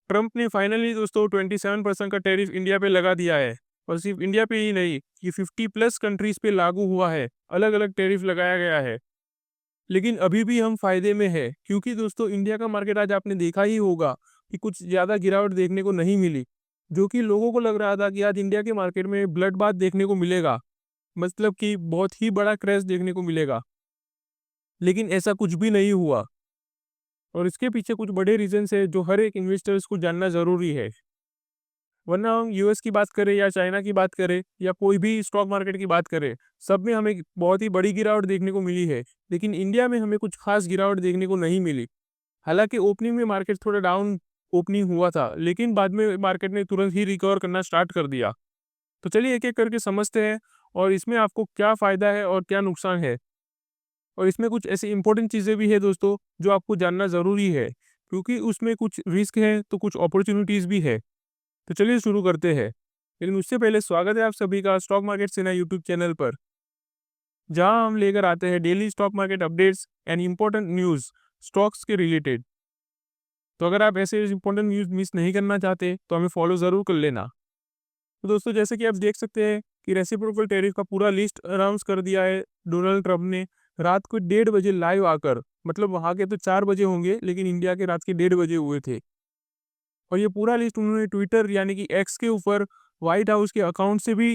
Trump ने finally दोस्तों 27% का टैरिफ इंडिया पे लगा दिया है। और सिर्फ इंडिया पे ही नहीं, ये 50 प्लस कंट्रीज पे लागू हुआ है, अलग अलग टैरिफ लगाया गया है। लेकिन अभी भी हम फायदे में है, क्योंकि दोस्तों इंडिया का मार्केट आज आपने देखा ही होगा कि कुछ ज़्यादा गिरावट देखने को नहीं मिली, जो कि लोगों को लग रहा था कि आज इंडिया के मार्केट में ब्लड बाथ देखने को मिलेगा, मतलब कि बहुत ही बड़ा क्रैश देखने को मिलेगा। लेकिन ऐसा कुछ भी नहीं हुआ, और इसके पीछे कुछ बड़े रीजंस है जो हर एक इन्वेस्टर्स को जानना ज़रूरी है। वरना हम यूएस की बात करें या चाइना की बात करें या कोई भी स्टॉक मार्केट की बात करें, सब में हमें बहुत ही बड़ी गिरावट देखने को मिली है। लेकिन इंडिया में हमें कुछ खास गिरावट देखने को नहीं मिली। हालांकि ओपनिंग में मार्केट थोड़ा डाउन ओपनिंग हुआ था, लेकिन बाद में मार्केट ने तुरंत ही रिकवर करना स्टार्ट कर दिया। तो चलिए एक एक करके समझते हैं, और इसमें आपको क्या फ़ायदा है और क्या नुकसान है। और इसमें कुछ ऐसी इंपॉर्टेंट चीज़ें भी है दोस्तों, जो आपको जानना ज़रूरी है, क्योंकि उसमें कुछ रिस्क है तो कुछ अपॉर्चुनिटीज़ भी है। तो चलिए शुरू करते हैं। लेकिन उससे पहले स्वागत है आप सभी का स्टॉक मार्केट सेना यूट्यूब चैनल पर, जहां हम लेकर आते हैं daily stock market updates and important news stocks के रिलेटेड। तो अगर आप ऐसे इम्पोर्टेंट न्यूज़ मिस नहीं करना चाहते तो हमें फॉलो ज़रूर कर लेना। तो दोस्तों जैसे कि आप देख सकते हैं कि रेसिप्रोकल टैरिफ का पूरा लिस्ट अनाउंस कर दिया है डोनाल्ड ट्रंप ने, रात को 1:30 बजे लाइव आकर। मतलब वहाँ के तो 4 बजे होंगे, लेकिन इंडिया के रात के 1:30 बजे हुए थे। और ये पूरा लिस्ट उन्होंने ट्विटर यानी कि एक्स के ऊपर व्हाइट हाउस के अकाउंट से भी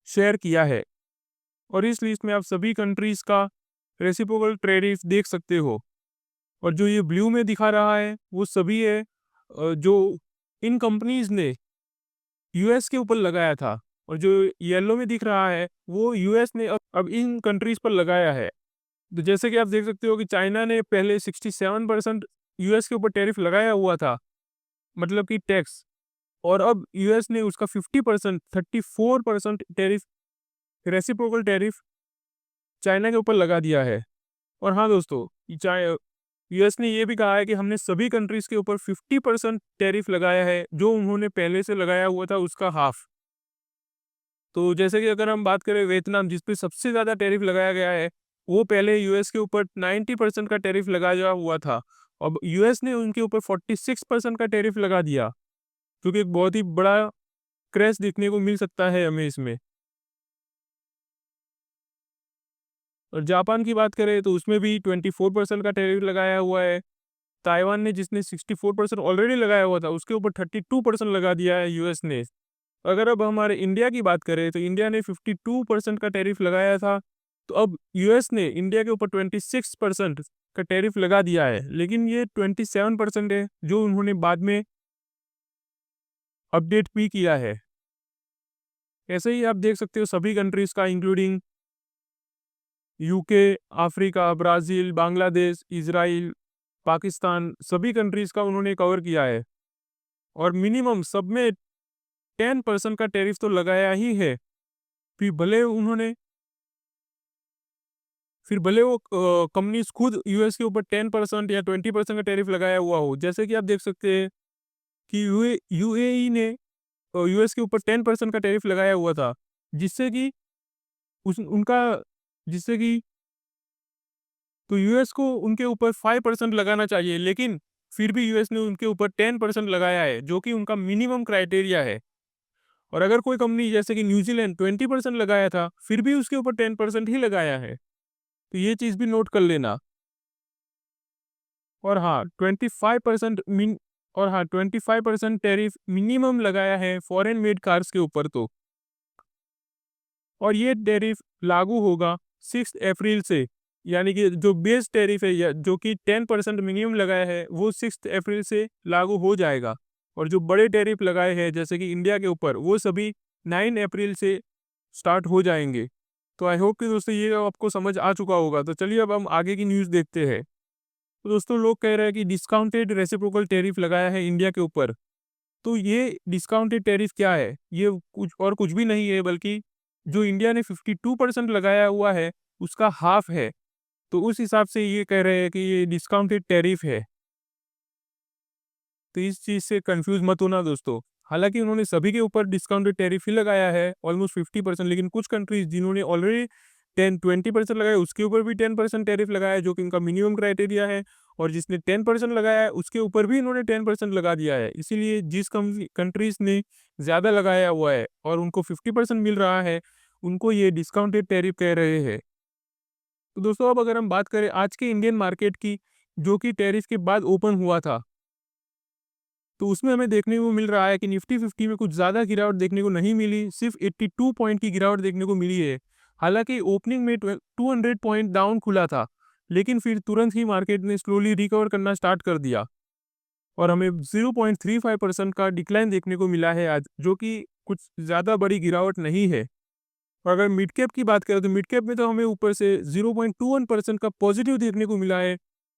शेयर किया है। और इस लिस्ट में आप सभी कंट्रीज का रेसिप्रोकल टैरिफ देख सकते हो। और जो ये ब्लू में दिखा रहा है वो सभी है जो इन कंपनीज ने यूएस के ऊपर लगाया था। और जो येलो में दिख रहा है वो यूएस ने अब इन कंट्रीज पर लगाया है। तो जैसे कि आप देख सकते हो कि चाइना ने पहले 67% यूएस के ऊपर टैरिफ लगाया हुआ था, मतलब कि टैक्स। और अब यूएस ने उसका 50% 34% टैरिफ, रेसिप्रोकल टैरिफ चाइना के ऊपर लगा दिया है। और हाँ दोस्तों, यूएस ने ये भी कहा है कि हमने सभी कंट्रीज के ऊपर 50% टैरिफ लगाया है, जो उन्होंने पहले से लगाया हुआ था उसका हाफ। तो जैसे कि अगर हम बात करें वियतनाम, जिस पे सबसे ज़्यादा टैरिफ लगाया गया है, वो पहले यूएस के ऊपर 90% का टैरिफ लगाया हुआ था। अब यूएस ने उनके ऊपर 46% का टैरिफ लगा दिया, जो कि एक बहुत ही बड़ा क्रैश देखने को मिल सकता है हमें इसमें। और जापान की बात करें तो उसमें भी 24% का टैरिफ लगाया हुआ है। ताइवान ने, जिसने 64% ऑलरेडी लगाया हुआ था, उसके ऊपर 32% लगा दिया है यूएस ने। अगर अब हमारे इंडिया की बात करें तो इंडिया ने 52% का टैरिफ लगाया था। तो अब यूएस ने इंडिया के ऊपर 26% का टैरिफ लगा दिया है, लेकिन ये 27% है जो उन्होंने बाद में अपडेट भी किया है। ऐसे ही आप देख सकते हो सभी कंट्रीज का, including UK, Africa, Brazil, Bangladesh, Israel, Pakistan, सभी कंट्रीज़ का उन्होंने कवर किया है। और मिनिमम सब में 10% का टैरिफ तो लगाया ही है। फिर भले उन्होंने फिर भले वो कंपनीज़ खुद यूएस के ऊपर 10% या 20% का टैरिफ लगाया हुआ हो। जैसे कि आप देख सकते हैं कि यूएई ने यूएस के ऊपर 10% का टैरिफ लगाया हुआ था, जिससे कि उस उनका जिससे कि तो यूएस को उनके ऊपर 5% लगाना चाहिए, लेकिन फिर भी यूएस ने उनके ऊपर 10% लगाया है, जो कि उनका मिनिमम क्राइटेरिया है। और अगर कोई कंपनी जैसे कि न्यूजीलैंड 20% लगाया था, फिर भी उसके ऊपर 10% ही लगाया है। तो ये चीज़ भी नोट कर लेना। और हाँ 25% मिन और हाँ 25% टैरिफ मिनिमम लगाया है फॉरेन मेड कार्स के ऊपर तो। और ये टैरिफ लागू होगा 6 अप्रैल से, यानी कि जो बेस टैरिफ है या जो कि 10% मिनिमम लगाया है, वो 6 अप्रैल से लागू हो जाएगा। और जो बड़े टैरिफ लगाए हैं जैसे कि इंडिया के ऊपर, वो सभी 9 अप्रैल से स्टार्ट हो जाएंगे। तो आई होप कि दोस्तों ये आपको समझ आ चुका होगा। तो चलिए अब हम आगे की न्यूज़ देखते हैं। तो दोस्तों लोग कह रहे हैं कि डिस्काउंटेड रेसिप्रोकल टैरिफ लगाया है इंडिया के ऊपर। तो ये डिस्काउंटेड टैरिफ क्या है? ये कुछ भी नहीं है, बल्कि जो इंडिया ने 52% लगाया हुआ है, उसका हाफ है। तो उस हिसाब से ये कह रहे हैं कि ये डिस्काउंटेड टैरिफ है। तो इस चीज़ से कंफ्यूज मत होना दोस्तों। हालाँकि उन्होंने सभी के ऊपर डिस्काउंटेड टैरिफ ही लगाया है, ऑलमोस्ट 50%, लेकिन कुछ कंट्रीज़ जिन्होंने ऑलरेडी 10-20% लगाया, उसके ऊपर भी 10% टैरिफ लगाया है, जो कि उनका मिनिमम क्राइटेरिया है। और जिसने 10% लगाया है उसके ऊपर भी इन्होंने 10% लगा दिया है। इसीलिए जिस कंट्रीज ने ज़्यादा लगाया हुआ है और उनको 50% मिल रहा है, उनको ये डिस्काउंटेड टैरिफ कह रहे हैं। तो दोस्तों अब अगर हम बात करें आज के इंडियन मार्केट की, जो कि टैरिफ के बाद ओपन हुआ था, तो उसमें हमें देखने को मिल रहा है कि निफ्टी 50 में कुछ ज़्यादा गिरावट देखने को नहीं मिली, सिर्फ 82 पॉइंट की गिरावट देखने को मिली है। हालांकि ओपनिंग में 200 पॉइंट डाउन खुला था, लेकिन फिर तुरंत ही मार्केट ने स्लोली रिकवर करना स्टार्ट कर दिया और हमें 0.35% का डिक्लाइन देखने को मिला है आज, जो कि कुछ ज़्यादा बड़ी गिरावट नहीं है। और अगर मिड कैप की बात करें तो मिड कैप में तो हमें ऊपर से 0.21% का पॉजिटिव देखने को मिला है,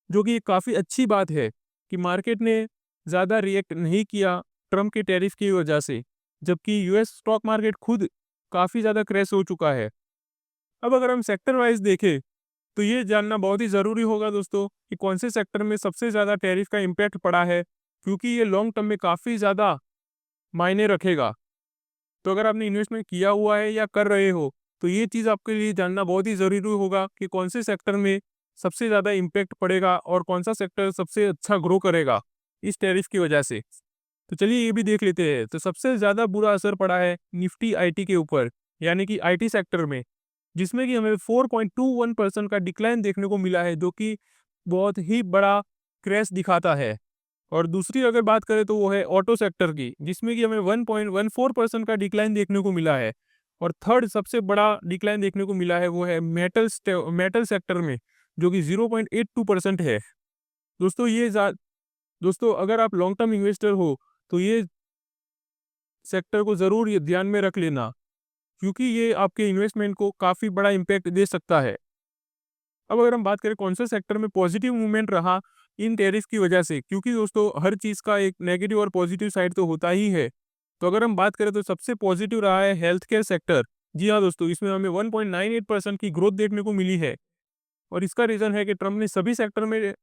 जो कि काफ़ी अच्छी बात है कि मार्केट ने ज़्यादा रिएक्ट नहीं किया ट्रम्प के टैरिफ की वजह से, जबकि यूएस स्टॉक मार्केट खुद काफ़ी ज़्यादा क्रैश हो चुका है। अब अगर हम सेक्टर वाइज देखें तो ये जानना बहुत ही ज़रूरी होगा दोस्तों कि कौन से सेक्टर में सबसे ज़्यादा टैरिफ का इम्पैक्ट पड़ा है, क्योंकि ये लॉन्ग टर्म में काफ़ी ज़्यादा मायने रखेगा। तो अगर आपने इन्वेस्टमेंट किया हुआ है या कर रहे हो, तो ये चीज़ आपके लिए जानना बहुत ही ज़रूरी होगा कि कौन से सेक्टर में सबसे ज़्यादा इम्पैक्ट पड़ेगा और कौन सा सेक्टर सबसे अच्छा ग्रो करेगा इस टैरिफ की वजह से। तो चलिए ये भी देख लेते हैं। तो सबसे ज़्यादा बुरा असर पड़ा है निफ्टी आईटी के ऊपर, यानी कि आईटी सेक्टर में, जिसमें कि हमें 4.21% का डिक्लाइन देखने को मिला है, जो कि बहुत ही बड़ा क्रैश दिखाता है। और दूसरी अगर बात करें तो वो है ऑटो सेक्टर की, जिसमें कि हमें 1.14% का डिक्लाइन देखने को मिला है। और थर्ड सबसे बड़ा डिक्लाइन देखने को मिला है वो है मेटल सेक्टर में, जो कि 0.82% है। दोस्तों दोस्तों अगर आप लॉन्ग टर्म इन्वेस्टर हो तो ये सेक्टर को ज़रूर ये ध्यान में रख लेना, क्योंकि ये आपके इन्वेस्टमेंट को काफ़ी बड़ा इम्पैक्ट दे सकता है। अब अगर हम बात करें कौन से सेक्टर में पॉजिटिव मूवमेंट रहा इन टैरिफ की वजह से, क्योंकि दोस्तों हर चीज़ का एक नेगेटिव और पॉजिटिव साइड तो होता ही है। तो अगर हम बात करें तो सबसे पॉजिटिव रहा है हेल्थ केयर सेक्टर। जी हाँ दोस्तों, इसमें हमें 1.98% की ग्रोथ देखने को मिली है। और इसका रीज़न है कि ट्रम्प ने सभी सेक्टर में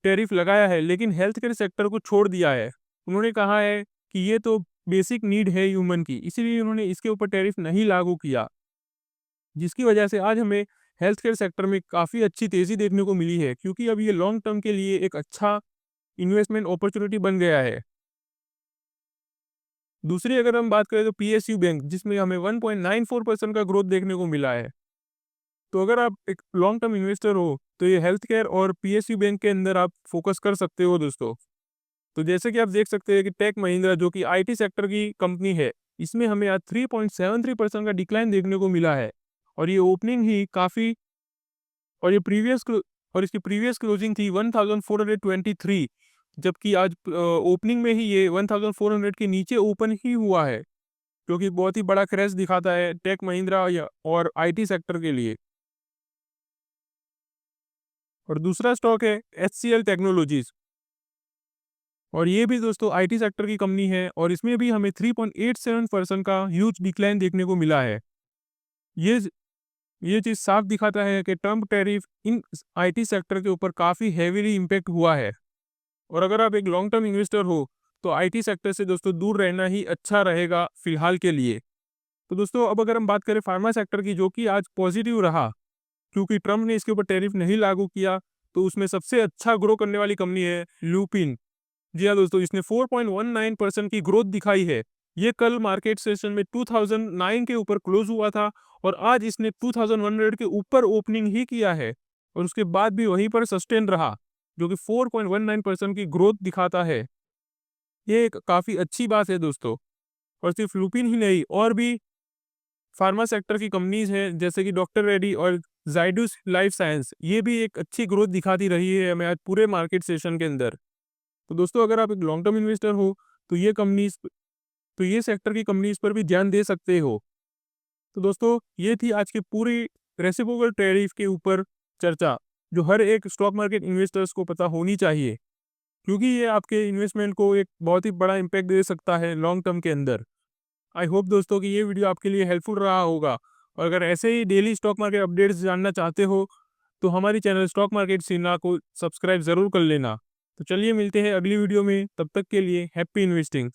टैरिफ लगाया है, लेकिन हेल्थ केयर सेक्टर को छोड़ दिया है। उन्होंने कहा है कि ये तो बेसिक नीड है ह्यूमन की, इसीलिए उन्होंने इसके ऊपर टैरिफ नहीं लागू किया, जिसकी वजह से आज हमें हेल्थ केयर सेक्टर में काफ़ी अच्छी तेज़ी देखने को मिली है, क्योंकि अब ये लॉन्ग टर्म के लिए एक अच्छा इन्वेस्टमेंट अपॉर्चुनिटी बन गया है। दूसरी अगर हम बात करें तो पीएसयू बैंक, जिसमें हमें 1.94% का ग्रोथ देखने को मिला है। तो अगर आप एक लॉन्ग टर्म इन्वेस्टर हो तो ये हेल्थ केयर और पीएसयू बैंक के अंदर आप फोकस कर सकते हो दोस्तों। तो जैसे कि आप देख सकते हैं कि टेक महिंद्रा, जो कि आईटी सेक्टर की कंपनी है, इसमें हमें आज 3.73% का डिक्लाइन देखने को मिला है। और ये ओपनिंग ही काफ़ी और ये प्रीवियस क्लो और इसकी प्रीवियस क्लोजिंग थी 1423, जबकि आज ओपनिंग में ही ये 1400 के नीचे ओपन ही हुआ है, जो कि बहुत ही बड़ा क्रैश दिखाता है टेक महिंद्रा या और आईटी सेक्टर के लिए। और दूसरा स्टॉक है एचसीएल टेक्नोलॉजीज, और ये भी दोस्तों आईटी सेक्टर की कंपनी है और इसमें भी हमें 3.87% का ह्यूज डिक्लाइन देखने को मिला है। ये ये चीज़ साफ दिखाता है कि Trump tariff in IT sector के ऊपर काफ़ी हेवीली इम्पैक्ट हुआ है। और अगर आप एक लॉन्ग टर्म इन्वेस्टर हो तो आईटी सेक्टर से दोस्तों दूर रहना ही अच्छा रहेगा फिलहाल के लिए। तो दोस्तों अब अगर हम बात करें फार्मा सेक्टर की, जो कि आज पॉजिटिव रहा क्योंकि ट्रम्प ने इसके ऊपर टैरिफ नहीं लागू किया, तो उसमें सबसे अच्छा ग्रो करने वाली कंपनी है लुपिन। जी हाँ दोस्तों, इसने 4.19% की ग्रोथ दिखाई है। ये कल मार्केट सेशन में 2009 के ऊपर क्लोज हुआ था और आज इसने 2100 के ऊपर ओपनिंग ही किया है और उसके बाद भी वहीं पर सस्टेन रहा, जो कि 4.19% की ग्रोथ दिखाता है। ये एक काफ़ी अच्छी बात है दोस्तों। और सिर्फ लुपिन ही नहीं, और भी फार्मा सेक्टर की कंपनीज हैं जैसे कि डॉक्टर रेड्डी और जाइडस लाइफ साइंस, ये भी एक अच्छी ग्रोथ दिखाती रही है हमें आज पूरे मार्केट सेशन के अंदर। तो दोस्तों अगर आप एक लॉन्ग टर्म इन्वेस्टर हो तो ये सेक्टर की कंपनीज पर भी ध्यान दे सकते हो। तो दोस्तों ये थी आज की पूरी रेसिप्रोकल टैरिफ के ऊपर चर्चा, जो हर एक स्टॉक मार्केट इन्वेस्टर्स को पता होनी चाहिए, क्योंकि ये आपके इन्वेस्टमेंट को एक बहुत ही बड़ा इम्पैक्ट दे सकता है लॉन्ग टर्म के अंदर। आई होप दोस्तों कि ये वीडियो आपके लिए हेल्पफुल रहा होगा, और अगर ऐसे ही डेली स्टॉक मार्केट अपडेट्स जानना चाहते हो तो हमारी चैनल स्टॉक मार्केट सीना को सब्सक्राइब ज़रूर कर लेना। तो चलिए मिलते हैं अगली वीडियो में, तब तक के लिए हैप्पी इन्वेस्टिंग।